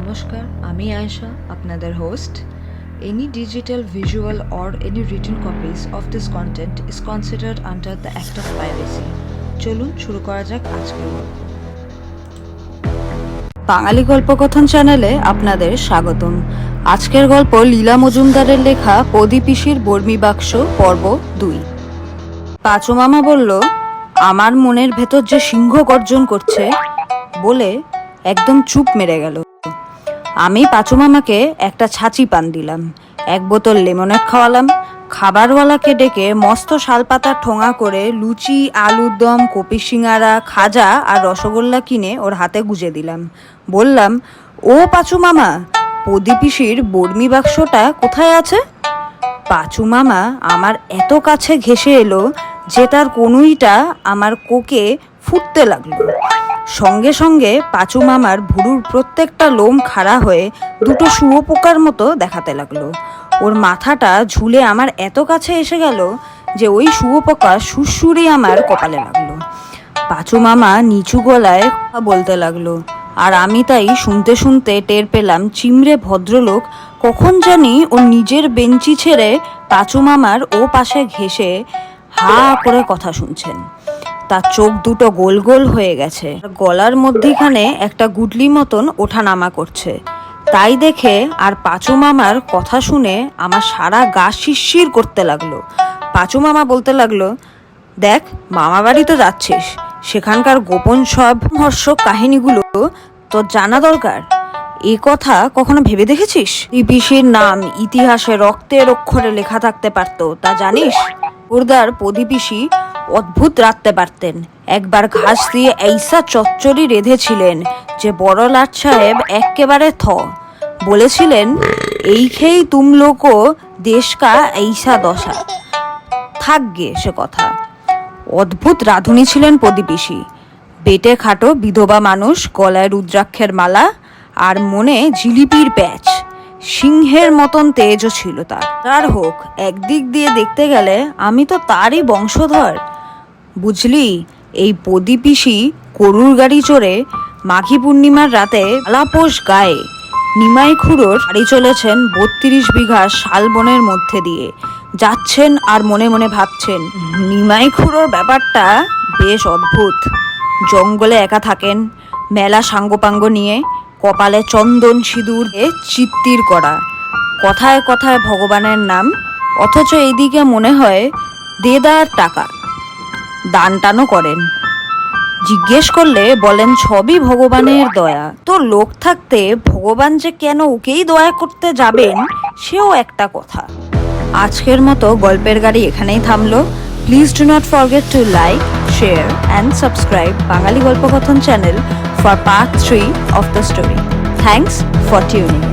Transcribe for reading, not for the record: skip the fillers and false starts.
নমস্কার, আমি আয়েশা, আপনাদের host. Any digital, visual or any written copies of this content is considered under the Act of Piracy. চলুন শুরু করা যাক আজকের গল্প। বাঙালি গল্পকথন চ্যানেলে আপনাদের স্বাগতম। আজকের গল্প লীলা মজুমদারের লেখা পদী-পিসির বর্মি বাক্স পর্ব 2। পাঁচু মামা বলল, আমার মনের ভেতর যে সিংহ গর্জন করছে বলে একদম চুপ মেরে গেল। আমি পাঁচু মামাকে একটা ছাঁচি পান দিলাম, এক বোতল লেমনেড খাওয়ালাম। খাবারওয়ালাকে ডেকে মস্ত শালপাতা ঠোঙা করে লুচি, আলুর দম, কপি সিঙ্গারা, খাজা আর রসগোল্লা কিনে ওর হাতে গুজে দিলাম। বললাম, ও পাঁচু মামা, পদী-পিসির বর্মি বাক্সটা কোথায় আছে? পাঁচু মামা আমার এত কাছে ঘেঁষে এলো যে তার কনুইটা আমার কোকে ফুটতে লাগলো। সঙ্গে সঙ্গে পাঁচু মামার ভুরুর প্রত্যেকটা লোম খাড়া হয়ে দুটো শুঁয়োপোকার মতো দেখাতে লাগলো। ওর মাথাটা ঝুলে আমার এত কাছে এসে গেল যে ওই শুঁয়োপোকা সুরসুরি আমার কপালে লাগলো। পাঁচু মামা নিচু গলায় বলতে লাগলো, আর আমি তাই শুনতে শুনতে টের পেলাম চিমড়ে ভদ্রলোক কখন জানি ওর নিজের বেঞ্চি ছেড়ে পাঁচু মামার ও পাশে ঘেঁষে হা করে কথা শুনছেন। তার চোখ দুটো গোল গোল হয়ে গেছে, গলার মধ্যিখানে একটা গুডলি মতন ওঠানামা করছে। তাই দেখে আর পাঁচু মামার কথা শুনে আমার সারা গা শিরশির করতে লাগলো। পাঁচু মামা বলতে লাগলো, দেখ, মামা বাড়ি তো যাচ্ছিস, সেখানকার গোপন সব হর্ষক কাহিনীগুলো তোর জানা দরকার। এ কথা কখনো ভেবে দেখেছিস? পিসির নাম ইতিহাসে রক্তের অক্ষরে লেখা থাকতে পারতো, তা জানিস? ওরদার পদী-পিসি অদ্ভুত রাঁধতে পারতেন। একবার ঘাস দিয়ে এইসা চচ্চড়ি রেঁধেছিলেন যে বড় লাট সাহেব একেবারে বলেছিলেন, এই খেয়েই তুম লোকো দেশ কা এইসা দশা। থাকগে সে কথা। অদ্ভুত রাঁধুনি ছিলেন পদী-পিসি। বেটে খাটো বিধবা মানুষ, গলায় রুদ্রাক্ষের মালা আর মনে জিলিপির প্যাচ। সিংহের মতন তেজও ছিল তার হোক, একদিক দিয়ে দেখতে গেলে আমি তো তারই বংশধর। বুঝলি, এই পদী-পিসি গরুর গাড়ি চড়ে মাঘী পূর্ণিমার রাতে আলাপোষ গায়ে নিমাই খুড়োর বাড়ি চলেছেন 32 বিঘা শালবনের মধ্যে দিয়ে যাচ্ছেন, আর মনে মনে ভাবছেন, নিমাই খুড়োর ব্যাপারটা বেশ অদ্ভুত। জঙ্গলে একা থাকেন, মেলা সাঙ্গপাঙ্গ নিয়ে, কপালে চন্দন সিঁদুর চিত্তির করা, কথায় কথায় ভগবানের নাম, অথচ এইদিকে মনে হয় দেদার টাকা। দান টানও করেন। জিজ্ঞেস করলে বলেন সবই ভগবানের দয়া। তো লোক থাকতে ভগবান যে কেন ওকেই দয়া করতে যাবেন সেও একটা কথা। আজকের মতো গল্পের গাড়ি এখানেই থামলো। Please do not forget to like, share and subscribe Bangali Golpokothon channel for part 3 of the story. Thanks for tuning in.